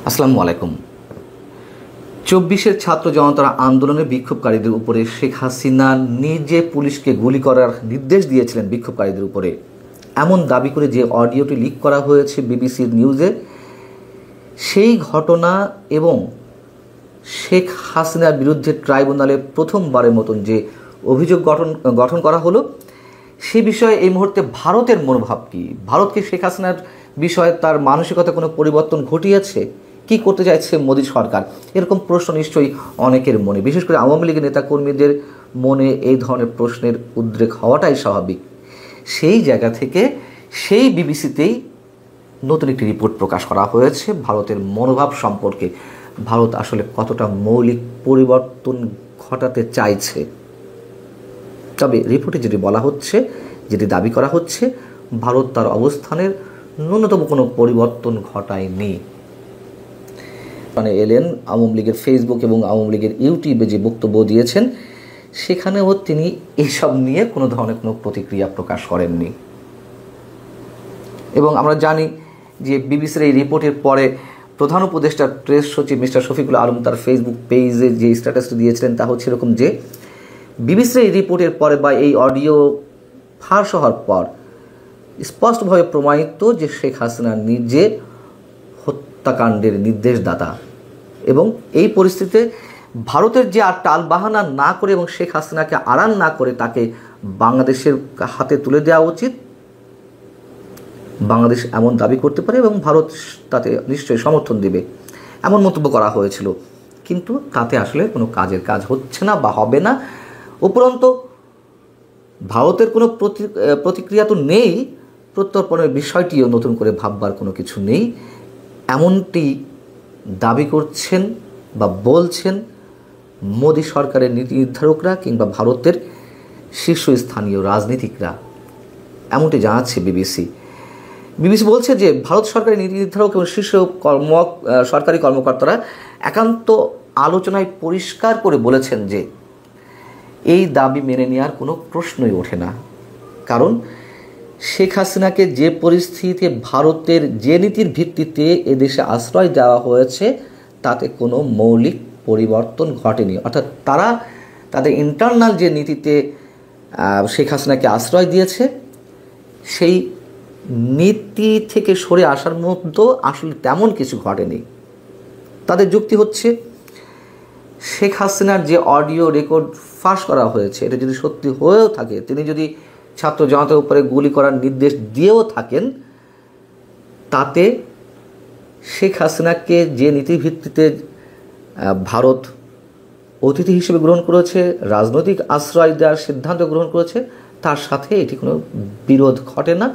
আসসালামু আলাইকুম। ২৪-এর ছাত্র জনতার আন্দোলনে বিক্ষোভকারীদের উপরে শেখ হাসিনা নিজে পুলিশকে গুলি করার নির্দেশ দিয়েছিলেন বিক্ষোভকারীদের উপরে, এমন দাবি করে যে অডিওটি লিক করা হয়েছে বিবিসির নিউজে, সেই ঘটনা এবং শেখ হাসিনার বিরুদ্ধে ট্রাইব্যুনালে প্রথমবারের মতন যে অভিযোগ গঠন করা হলো, সে বিষয়ে এই মুহূর্তে ভারতের মনোভাব কী? ভারতকে শেখ হাসিনার বিষয়ে তার মানসিকতা কোনো পরিবর্তন ঘটিয়েছে? কি করতে চাইছে মোদী সরকার? এরকম প্রশ্ন নিশ্চয়ই অনেকের মনে, বিশেষ করে আওয়ামী লীগের নেতাকর্মীদের মনে এই ধরনের প্রশ্নের উদ্রেক হওয়াটাই স্বাভাবিক। সেই জায়গা থেকে সেই বিবিসিতেই নতুন একটি রিপোর্ট প্রকাশ করা হয়েছে ভারতের মনোভাব সম্পর্কে। ভারত আসলে কতটা মৌলিক পরিবর্তন ঘটাতে চাইছে। তবে রিপোর্টে যেটি বলা হচ্ছে, যেটি দাবি করা হচ্ছে, ভারত তার অবস্থানের ন্যূনতম কোনো পরিবর্তন ঘটায়নি। মানে এলেন আওয়ামী লীগের ফেসবুক এবং আওয়ামী লীগের ইউটিউবে যে বক্তব্য দিয়েছেন, সেখানেও তিনি এইসব নিয়ে কোনো ধরনের কোনো প্রতিক্রিয়া প্রকাশ করেননি। এবং আমরা জানি যে বিবিসির এই রিপোর্টের পরে প্রধান উপদেষ্টার প্রেস সচিব মিস্টার শফিকুল আলম তার ফেসবুক পেজে যে স্ট্যাটাসটি দিয়েছিলেন তা হচ্ছে এরকম যে, বিবিসির এই রিপোর্টের পরে বা এই অডিও ফাঁস হওয়ার পর স্পষ্টভাবে প্রমাণিত যে শেখ হাসিনা নিজে হত্যাকাণ্ডের নির্দেশদাতা। এবং এই পরিস্থিতিতে ভারতের যে আর টাল বাহানা না করে এবং শেখ হাসিনাকে আড়াল না করে তাকে বাংলাদেশের হাতে তুলে দেওয়া উচিত। বাংলাদেশ এমন দাবি করতে পারে এবং ভারত তাতে নিশ্চয়ই সমর্থন দেবে, এমন মন্তব্য করা হয়েছিল। কিন্তু তাতে আসলে কোনো কাজের কাজ হচ্ছে না বা হবে না। উপরন্তু ভারতের কোনো প্রতিক্রিয়া তো নেই, প্রত্যর্পণের বিষয়টিও নতুন করে ভাববার কোনো কিছু নেই, এমনটি দাবি করছেন বা বলছেন মোদী সরকারের নীতি নির্ধারকরা কিংবা ভারতের শীর্ষস্থানীয় রাজনীতিকরা, এমনটি জানাচ্ছে বিবিসি। বিবিসি বলছে যে ভারত সরকারের নীতি নির্ধারক এবং শীর্ষ সরকারি কর্মকর্তারা একান্ত আলোচনায় পরিষ্কার করে বলেছেন যে এই দাবি মেনে নেওয়ার কোনো প্রশ্নই ওঠে না। কারণ শেখ হাসিনাকে যে পরিস্থিতিতে ভারতের যে নীতির ভিত্তিতে এদেশে আশ্রয় দেওয়া হয়েছে তাতে কোনো মৌলিক পরিবর্তন ঘটেনি। অর্থাৎ তারা তাদের ইন্টারনাল যে নীতিতে শেখ হাসিনাকে আশ্রয় দিয়েছে, সেই নীতি থেকে সরে আসার মতো আসলে তেমন কিছু ঘটেনি। তাদের যুক্তি হচ্ছে, শেখ হাসিনার যে অডিও রেকর্ড ফাঁস করা হয়েছে, এটা যদি সত্যি হয়েও থাকে, তিনি যদি ছাত্র জনতার উপরে গুলি করার নির্দেশ দিয়েও থাকেন, তাতে শেখ হাসিনাকে যে নীতির ভিত্তিতে ভারত অতিথি হিসেবে গ্রহণ করেছে, রাজনৈতিক আশ্রয় দেওয়ার সিদ্ধান্ত গ্রহণ করেছে, তার সাথে এটি কোনো বিরোধ ঘটে না।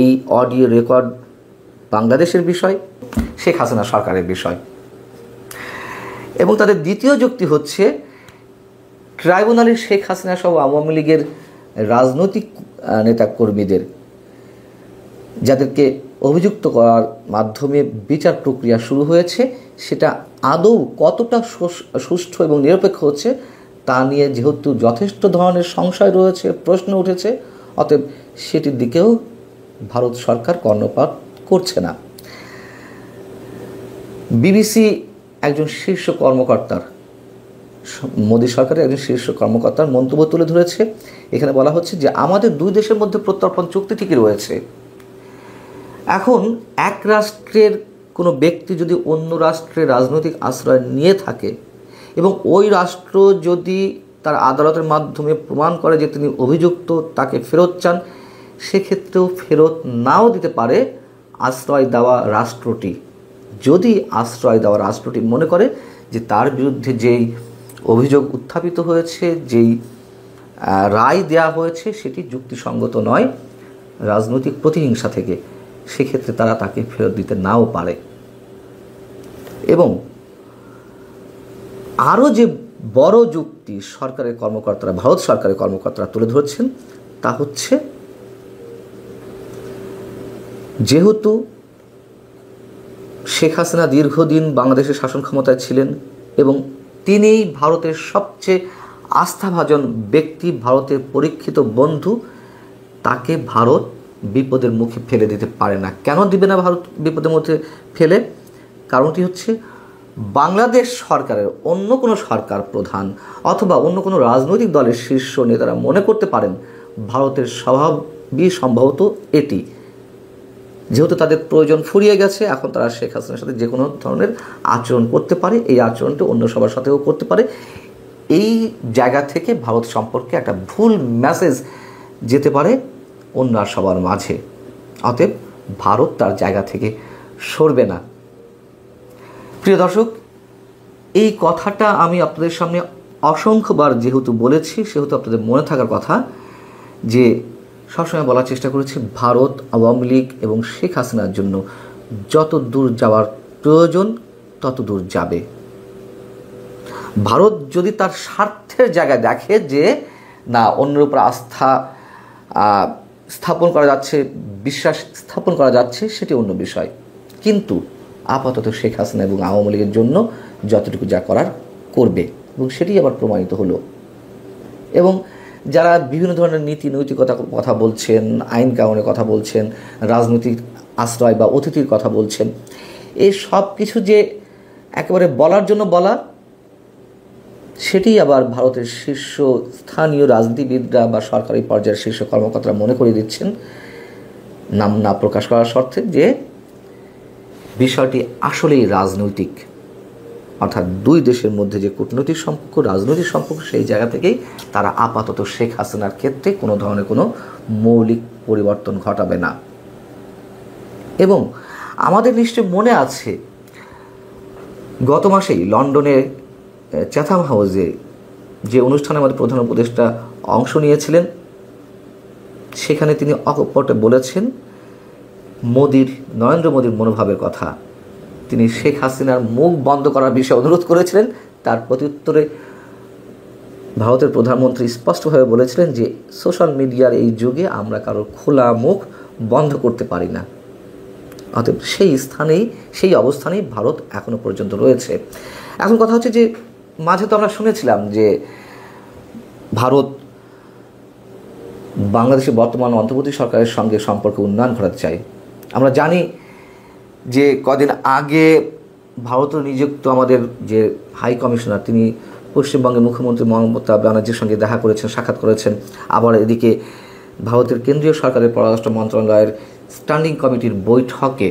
এই অডিও রেকর্ড বাংলাদেশের বিষয়, শেখ হাসিনা সরকারের বিষয়। এবং তাদের দ্বিতীয় যুক্তি হচ্ছে, ট্রাইব্যুনালে শেখ হাসিনা সহ আওয়ামী লীগের রাজনৈতিক নেতাকর্মীদের যাদেরকে অভিযুক্ত করার মাধ্যমে বিচার প্রক্রিয়া শুরু হয়েছে, সেটা আদৌ কতটা সুষ্ঠু এবং নিরপেক্ষ হচ্ছে তা নিয়ে যেহেতু যথেষ্ট ধরনের সংশয় রয়েছে, প্রশ্ন উঠেছে, অতএব সেটির দিকেও ভারত সরকার কর্ণপাত করছে না। বিবিসি একজন শীর্ষ কর্মকর্তার, মোদী সরকারের একজন শীর্ষ কর্মকর্তার মন্তব্য তুলে ধরেছে। এখানে বলা হচ্ছে যে আমাদের দুই দেশের মধ্যে প্রত্যর্পণ চুক্তি ঠিকই রয়েছে। এখন এক রাষ্ট্রের কোনো ব্যক্তি যদি অন্য রাষ্ট্রের রাজনৈতিক আশ্রয় নিয়ে থাকে এবং ওই রাষ্ট্র যদি তার আদালতের মাধ্যমে প্রমাণ করে যে তিনি অভিযুক্ত, তাকে ফেরত চান, সেক্ষেত্রেও ফেরত নাও দিতে পারে আশ্রয় দেওয়া রাষ্ট্রটি। যদি আশ্রয় দেওয়া রাষ্ট্রটি মনে করে যে তার বিরুদ্ধে যেই অভিযোগ উত্থাপিত হয়েছে, যেই রায় দেওয়া হয়েছে সেটি যুক্তিসঙ্গত নয়, রাজনৈতিক প্রতিহিংসা থেকে, সেক্ষেত্রে তারা তাকে ফেরত দিতে নাও পারে। এবং আরও যে বড় যুক্তি সরকারের কর্মকর্তারা, ভারত সরকারের কর্মকর্তারা তুলে ধরছেন তা হচ্ছে, যেহেতু শেখ হাসিনা দীর্ঘদিন বাংলাদেশের শাসন ক্ষমতায় ছিলেন এবং তিনিই ভারতের সবচেয়ে আস্থাভাজন ব্যক্তি, ভারতের পরীক্ষিত বন্ধু, তাকে ভারত বিপদের মুখে ফেলে দিতে পারে না। কেন দিবে না ভারত বিপদের মধ্যে ফেলে? কারণটি হচ্ছে বাংলাদেশ সরকারের অন্য কোনো সরকার প্রধান অথবা অন্য কোনো রাজনৈতিক দলের শীর্ষ নেতারা মনে করতে পারেন ভারতের স্বভাবই সম্ভবত এটি, যেহেতু তাদের প্রয়োজন ফুরিয়ে গেছে, এখন তারা শেখ হাসিনার সাথে যে কোনো ধরনের আচরণ করতে পারে, এই আচরণটি অন্য সবার সাথেও করতে পারে। এই জায়গা থেকে ভারত সম্পর্কে একটা ভুল মেসেজ যেতে পারে অন্য সবার মাঝে। অতএব ভারত তার জায়গা থেকে সরবে না। প্রিয় দর্শক, এই কথাটা আমি আপনাদের সামনে অসংখ্যবার যেহেতু বলেছি, সেহেতু আপনাদের মনে থাকার কথা যে সবসময় বলার চেষ্টা করেছি, ভারত আওয়ামী লীগ এবং শেখ হাসিনার জন্য যত দূর যাওয়ার প্রয়োজন তত দূর যাবে। ভারত যদি তার স্বার্থের জায়গায় দেখে যে না, অন্যের উপর আস্থা স্থাপন করা যাচ্ছে, বিশ্বাস স্থাপন করা যাচ্ছে, সেটি অন্য বিষয়। কিন্তু আপাতত শেখ হাসিনা এবং আওয়ামী লীগের জন্য যতটুকু যা করার করবে, এবং সেটি আবার প্রমাণিত হলো। এবং যারা বিভিন্ন ধরনের নীতি নৈতিকতা কথা বলছেন, আইন কানুনের কথা বলছেন, রাজনৈতিক আশ্রয় বা অতিথির কথা বলছেন, এই সব কিছু যে একেবারে বলার জন্য বলা, সেটি আবার ভারতের শীর্ষ স্থানীয় রাজনীতিবিদরা বা সরকারি পর্যায়ের শীর্ষ কর্মকর্তারা মনে করে দিচ্ছেন, নাম না প্রকাশ করার শর্তে, যে বিষয়টি আসলেই রাজনৈতিক। অর্থাৎ দুই দেশের মধ্যে যে কূটনৈতিক সম্পর্ক, রাজনৈতিক সম্পর্ক, সেই জায়গা থেকেই তারা আপাতত শেখ হাসিনার ক্ষেত্রে কোনো ধরনের কোনো মৌলিক পরিবর্তন ঘটাবে না। এবং আমাদের নিশ্চয় মনে আছে, গত মাসেই লন্ডনে চ্যাথাম হাউসে যে অনুষ্ঠানে আমাদের প্রধান উপদেষ্টা অংশ নিয়েছিলেন, সেখানে তিনি অকপটে বলেছেন নরেন্দ্র মোদীর মনোভাবের কথা। তিনি শেখ হাসিনার মুখ বন্ধ করার বিষয়ে অনুরোধ করেছিলেন। তার প্রত্যুত্তরে ভারতের প্রধানমন্ত্রী স্পষ্টভাবে বলেছিলেন যে সোশ্যাল মিডিয়ার এই যুগে আমরা কারোর খোলা মুখ বন্ধ করতে পারি না। অতএব সেই অবস্থানেই ভারত এখনো পর্যন্ত রয়েছে। এখন কথা হচ্ছে যে মাঝে তো আমরা শুনেছিলাম যে ভারত বাংলাদেশের বর্তমান অন্তর্বর্তী সরকারের সঙ্গে সম্পর্ক উন্নয়ন ঘটাতে চায়। আমরা জানি যে কদিন আগে ভারতের নিযুক্ত আমাদের যে হাই কমিশনার, তিনি পশ্চিমবঙ্গের মুখ্যমন্ত্রী মমতা ব্যানার্জির সঙ্গে দেখা করেছেন, সাক্ষাৎ করেছেন। আবার এদিকে ভারতের কেন্দ্রীয় সরকারের পররাষ্ট্র মন্ত্রণালয়ের স্ট্যান্ডিং কমিটির বৈঠকে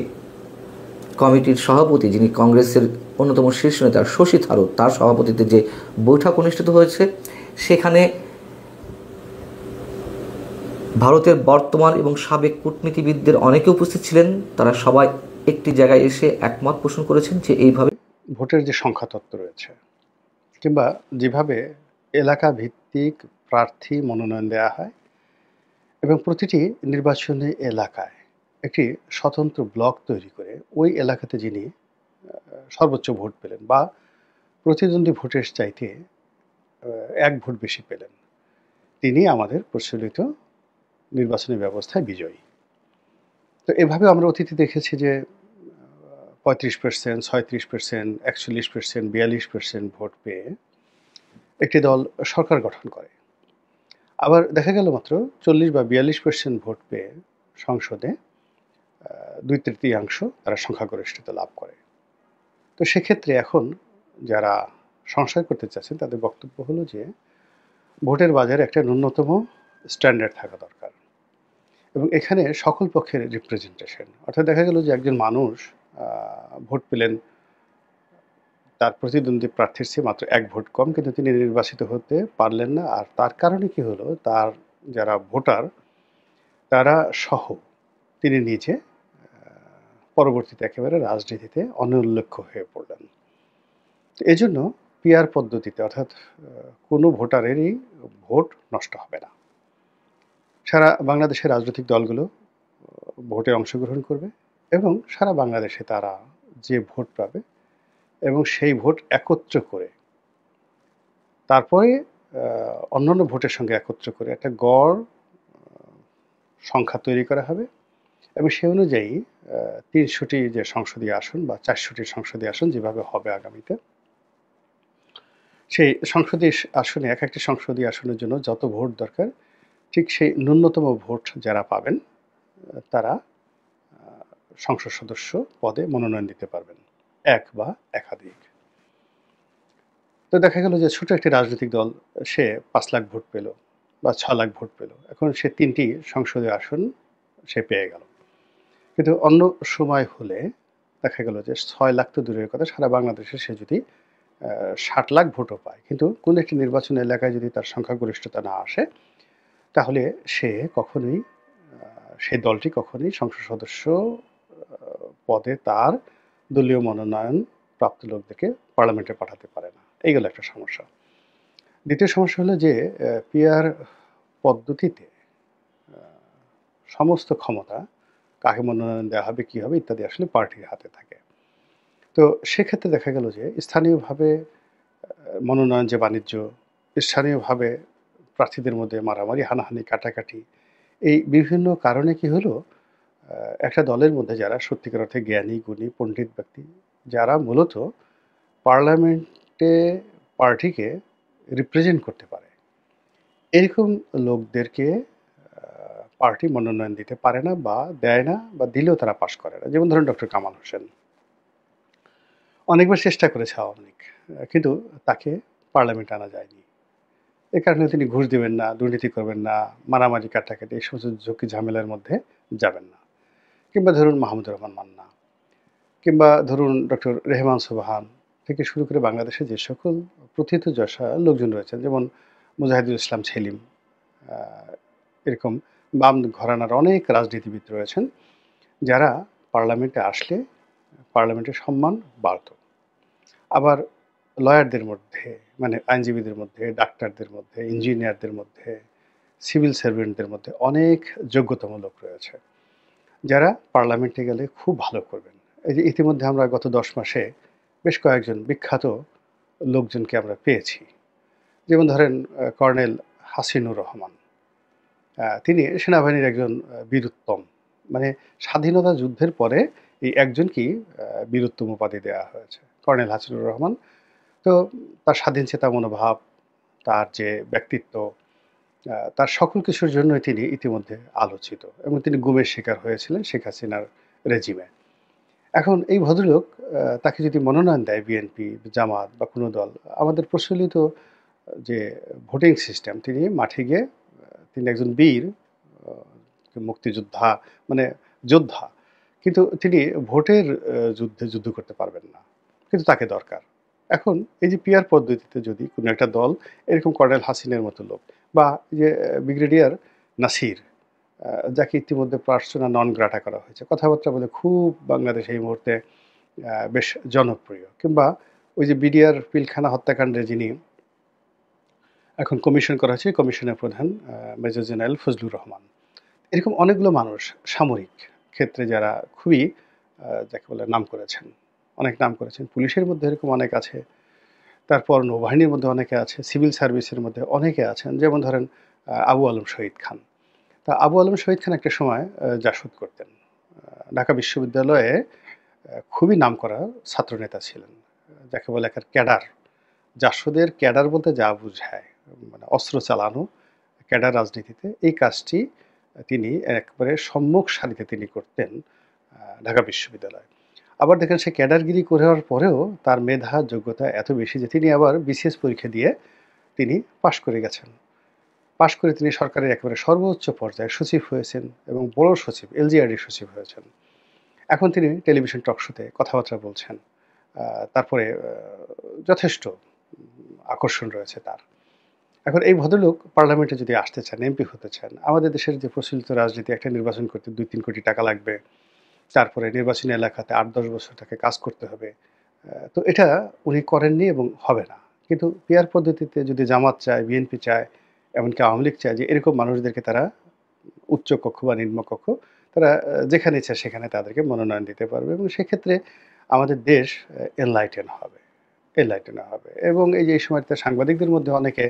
কমিটির সভাপতি, যিনি কংগ্রেসের অন্যতম শীর্ষ নেতা শশী থারুর, তার সভাপতিত্বে যে বৈঠক অনুষ্ঠিত হয়েছে, সেখানে ভারতের বর্তমান এবং সাবেক কূটনীতিবিদদের অনেকে উপস্থিত ছিলেন। তারা সবাই একটি জায়গায় এসে একমত পোষণ করেছেন যে এইভাবে ভোটের যে সংখ্যাতত্ত্ব রয়েছে, কিংবা যেভাবে এলাকা ভিত্তিক প্রার্থী মনোনয়ন দেওয়া হয় এবং প্রতিটি নির্বাচনী এলাকায় একটি স্বতন্ত্র ব্লক তৈরি করে ওই এলাকাতে যিনি সর্বোচ্চ ভোট পেলেন বা প্রতিদ্বন্দ্বী ভোটের চাইতে 1 ভোট বেশি পেলেন, তিনি আমাদের প্রচলিত নির্বাচনী ব্যবস্থায় বিজয়ী। তো এভাবে আমরা অতীতে দেখেছি যে 35%, 36%, 41%, 42% ভোট পেয়ে একটি দল সরকার গঠন করে। আবার দেখা গেল মাত্র 40 বা 42% ভোট পেয়ে সংসদে 2/3 তারা সংখ্যাগরিষ্ঠতা লাভ করে। তো সেক্ষেত্রে এখন যারা সংশয় করতে চাচ্ছেন, তাদের বক্তব্য হলো যে ভোটের বাজারে একটা ন্যূনতম স্ট্যান্ডার্ড থাকা দরকার এবং এখানে সকল পক্ষের রিপ্রেজেন্টেশন। অর্থাৎ দেখা গেল যে একজন মানুষ ভোট পেলেন, তার প্রতিদ্বন্দ্বী প্রার্থীর চেয়ে মাত্র 1 ভোট কম, কিন্তু তিনি নির্বাচিত হতে পারলেন না। আর তার কারণে কি হলো, তার যারা ভোটার তারা সহ তিনি নিজে পরবর্তীতে একেবারে রাজনীতিতে অনুল্লেখ্য হয়ে পড়লেন। এজন্য পিআর পদ্ধতিতে, অর্থাৎ কোনো ভোটারেরই ভোট নষ্ট হবে না। সারা বাংলাদেশের রাজনৈতিক দলগুলো ভোটে অংশগ্রহণ করবে এবং সারা বাংলাদেশে তারা যে ভোট পাবে এবং সেই ভোট একত্র করে তারপরে অন্যান্য ভোটের সঙ্গে একত্র করে একটা গড় সংখ্যা তৈরি করা হবে এবং সেই অনুযায়ী 300টি যে সংসদীয় আসন বা 400টি সংসদীয় আসন যেভাবে হবে আগামীতে, সেই সংসদীয় আসনে এক একটি সংসদীয় আসনের জন্য যত ভোট দরকার, ঠিক সেই ন্যূনতম ভোট যারা পাবেন তারা সংসদ সদস্য পদে মনোনয়ন দিতে পারবেন। এক বা একাধিক। তো দেখা গেল যে ছোট একটি রাজনৈতিক দল সে ৫ লাখ ভোট পেল বা ৬ লাখ ভোট পেল। এখন সে ৩টি সংসদীয় আসন সে পেয়ে গেল। কিন্তু অন্য সময় হলে দেখা গেল যে ৬ লাখ তো দূরের কথা, সারা বাংলাদেশে সে যদি ৬০ লাখ ভোটও পায়, কিন্তু কোনো একটি নির্বাচনী এলাকায় যদি তার সংখ্যাগরিষ্ঠতা না আসে, তাহলে সে কখনোই সেই দলটি কখনোই সংসদ সদস্য পদে তার দলীয় মনোনয়ন প্রাপ্ত লোকদেরকে পার্লামেন্টে পাঠাতে পারে না। এই গেল একটা সমস্যা। দ্বিতীয় সমস্যা হলো যে পিআর পদ্ধতিতে সমস্ত ক্ষমতা কাকে মনোনয়ন দেওয়া হবে, কী হবে ইত্যাদি আসলে পার্টির হাতে থাকে। তো সেক্ষেত্রে দেখা গেল যে স্থানীয়ভাবে মনোনয়ন যে বাণিজ্য, স্থানীয়ভাবে প্রার্থীদের মধ্যে মারামারি, হানাহানি, কাটাকাটি, এই বিভিন্ন কারণে কি হলো, একটা দলের মধ্যে যারা সত্যিকার অর্থে জ্ঞানী, গুণী, পণ্ডিত ব্যক্তি, যারা মূলত পার্লামেন্টে পার্টিকে রিপ্রেজেন্ট করতে পারে, এরকম লোকদেরকে পার্টি মনোনয়ন দিতে পারে না বা দেয় না, বা দিলেও তারা পাশ করে না। যেমন ধরুন ডক্টর কামাল হোসেন অনেকবার চেষ্টা করেছে আওয়ামী লীগ, কিন্তু তাকে পার্লামেন্টে আনা যায়নি। এ কারণে তিনি ঘুষ দেবেন না, দুর্নীতি করবেন না, মারামারি কাটাকাটি এই সমস্ত ঝুঁকি ঝামেলার মধ্যে যাবেন না। কিংবা ধরুন মাহমুদুর রহমান মান্না, কিংবা ধরুন ডক্টর রেহমান সোবহান থেকে শুরু করে বাংলাদেশে যে সকল প্রথিতযশা লোকজন রয়েছেন, যেমন মুজাহিদুল ইসলাম সেলিম, এরকম বাম ঘরানার অনেক রাজনীতিবিদ রয়েছেন, যারা পার্লামেন্টে আসলে পার্লামেন্টের সম্মান বাড়ত। আবার লয়ারদের মধ্যে, মানে আইনজীবীদের মধ্যে, ডাক্তারদের মধ্যে, ইঞ্জিনিয়ারদের মধ্যে, সিভিল সার্ভেন্টদের মধ্যে অনেক যোগ্যতম লোক রয়েছে, যারা পার্লামেন্টে গেলে খুব ভালো করবেন। এই যে ইতিমধ্যে আমরা গত ১০ মাসে বেশ কয়েকজন বিখ্যাত লোকজনকে আমরা পেয়েছি। যেমন ধরেন কর্নেল হাসিনুর রহমান, তিনি সেনাবাহিনীর একজন বীরুত্তম, মানে স্বাধীনতা যুদ্ধের পরে এই একজনকেই বীরুত্তম উপাধি দেওয়া হয়েছে, কর্নেল হাসিনুর রহমান। তো তার স্বাধীনচেতা মনোভাব, তার যে ব্যক্তিত্ব, তার সকল কিছুর জন্যই তিনি ইতিমধ্যে আলোচিত, এবং তিনি গুমের শিকার হয়েছিলেন শেখ হাসিনার রেজিমে। এখন এই ভদ্রলোক, তাকে যদি মনোনয়ন দেয় বিএনপি, জামাত বা কোনো দল, আমাদের প্রচলিত যে ভোটিং সিস্টেম, তিনি মাঠে গিয়ে তিনি একজন বীর, মুক্তিযোদ্ধা, মানে যোদ্ধা, কিন্তু তিনি ভোটের যুদ্ধে যুদ্ধ করতে পারবেন না, কিন্তু তাকে দরকার। এখন এই যে পিআর পদ্ধতিতে যদি কোনো একটা দল এরকম কর্নেল হাসিনের মতো লোক, বা যে ব্রিগেডিয়ার নাসির, যাকে ইতিমধ্যে পার্সোনা নন গ্রাটা করা হয়েছে, কথাবার্তা বলে খুব বাংলাদেশ এই মুহূর্তে বেশ জনপ্রিয়, কিংবা ওই যে বিডিআর পিলখানা হত্যাকাণ্ডে যিনি এখন কমিশন করা হয়েছে, কমিশনের প্রধান মেজর জেনারেল ফজলুর রহমান, এরকম অনেকগুলো মানুষ সামরিক ক্ষেত্রে যারা খুবই যাকে বলে নাম করেছেন, অনেক নাম করেছেন, পুলিশের মধ্যে এরকম অনেক আছে, তারপর নৌবাহিনীর মধ্যে অনেকে আছে, সিভিল সার্ভিসের মধ্যে অনেকে আছেন। যেমন ধরেন আবু আলম শহীদ খান। তা আবু আলম শহীদ খান একটা সময় জাসদ করতেন, ঢাকা বিশ্ববিদ্যালয়ে খুবই নামকরা ছাত্রনেতা ছিলেন, যাকে বলে একটা ক্যাডার। জাসদের ক্যাডার বলতে যা বোঝায়, মানে অস্ত্র চালানো, ক্যাডার রাজনীতিতে এই কাজটি তিনি একবারে সম্মুখ সারিতে তিনি করতেন ঢাকা বিশ্ববিদ্যালয়ে। আবার দেখেন সে ক্যাডারগিরি করার পরেও তার মেধা যোগ্যতা এত বেশি যে তিনি আবার বিসিএস পরীক্ষা দিয়ে তিনি পাশ করে গেছেন। পাশ করে তিনি সরকারের একেবারে সর্বোচ্চ পর্যায়ে সচিব হয়েছেন, এবং বড় সচিব, এলজিআরডি সচিব হয়েছেন। এখন তিনি টেলিভিশন টক শোতে কথাবার্তা বলছেন। তারপরে যথেষ্ট আকর্ষণ রয়েছে তার। এখন এই ভদ্রলোক পার্লামেন্টে যদি আসতে চান, এমপি হতে চান, আমাদের দেশের যে প্রচলিত রাজনীতি, একটা নির্বাচন করতে ২-৩ কোটি টাকা লাগবে, তারপরে নির্বাচনী এলাকাতে ৮-১০ বছর তাকে কাজ করতে হবে। তো এটা উনি করেননি এবং হবে না। কিন্তু পিআর পদ্ধতিতে যদি জামাত চায়, বিএনপি চায়, এমনকি আওয়ামী লীগ চায় যে এরকম মানুষদেরকে তারা উচ্চ কক্ষ বা নিম্নকক্ষ, তারা যেখানে ইচ্ছা সেখানে তাদেরকে মনোনয়ন দিতে পারবে, এবং সেক্ষেত্রে আমাদের দেশ এনলাইটেন হবে। এবং এই যে এই সময়টাতে সাংবাদিকদের মধ্যে অনেকে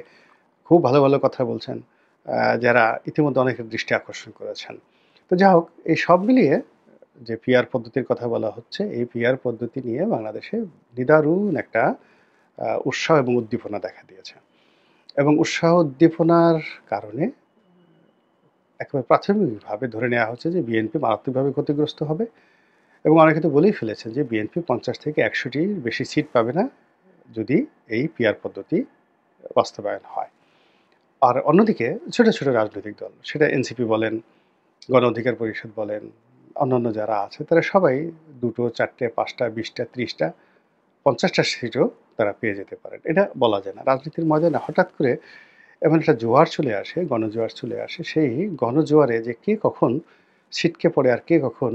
খুব ভালো ভালো কথা বলছেন, যারা ইতিমধ্যে অনেকের দৃষ্টি আকর্ষণ করেছেন। তো যা হোক, এই সব মিলিয়ে যে পিআর পদ্ধতির কথা বলা হচ্ছে, এই পিআর পদ্ধতি নিয়ে বাংলাদেশে নিদারুণ একটা উৎসাহ এবং উদ্দীপনা দেখা দিয়েছে, এবং উৎসাহ উদ্দীপনার কারণে একেবারে প্রাথমিকভাবে ধরে নেওয়া হচ্ছে যে বিএনপি মারাত্মকভাবে ক্ষতিগ্রস্ত হবে, এবং অনেকে তো বলেই ফেলেছেন যে বিএনপি 50 থেকে 100টির বেশি সিট পাবে না যদি এই পিআর পদ্ধতি বাস্তবায়ন হয়। আর অন্যদিকে ছোট ছোট রাজনৈতিক দল, সেটা এনসিপি বলেন, গণ অধিকার পরিষদ বলেন, অন্যান্য যারা আছে তারা সবাই 2টো 4টে 5টা 20টা 30টা 50টা সিটও তারা পেয়ে যেতে পারেন। এটা বলা যায় না। রাজনীতির ময়দানে হঠাৎ করে এমন একটা জোয়ার চলে আসে, গণজোয়ার চলে আসে। সেই গণজোয়ারে যে কে কখন ছিটকে পড়ে আর কে কখন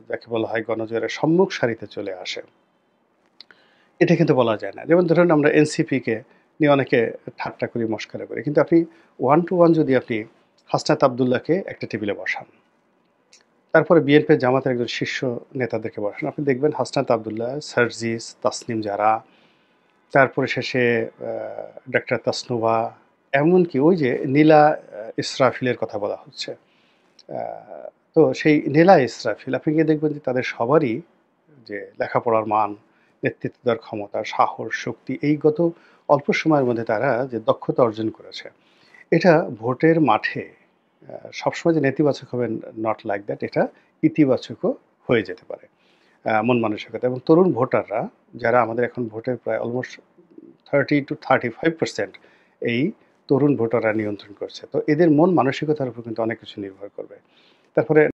যাকে বলা হয় গণজোয়ারের সম্মুখ সারিতে চলে আসে, এটা কিন্তু বলা যায় না। যেমন ধরুন আমরা এনসিপিকে নিয়ে অনেকে ঠাট্টা করি, মশকরা করি। কিন্তু আপনি 1 to 1 যদি আপনি হাসনাত আব্দুল্লাহকে একটা টেবিলে বসান, তারপরে বিএনপির জামাতের একজন শীর্ষ নেতাদেরকে বসান, আপনি দেখবেন হাসনাত আব্দুল্লাহ, সার্জিস, তাসনিম জারা, তারপরে শেষে ডাক্তার তাসনুভা, এমনকি ওই যে নীলা ইসরাফিলের কথা বলা হচ্ছে। তো সেই নীলা ইসরাফিল আপনি গিয়ে দেখবেন যে তাদের সবারই যে লেখাপড়ার মান, নেতৃত্ব দেওয়ার ক্ষমতা, সাহস, শক্তি, এই গত অল্প সময়ের মধ্যে তারা যে দক্ষতা অর্জন করেছে, এটা ভোটের মাঠে সবসময় যে নেতিবাচক হবে, নট লাইক দ্যাট, এটা ইতিবাচকও হয়ে যেতে পারে মন মানসিকতা। এবং তরুণ ভোটাররা যারা আমাদের এখন ভোটের প্রায় অলমোস্ট 30 to 35% এই তরুণ ভোটাররা নিয়ন্ত্রণ করছে। তো এদের মন মানসিকতার উপর কিন্তু অনেক কিছু নির্ভর করবে। তারপরে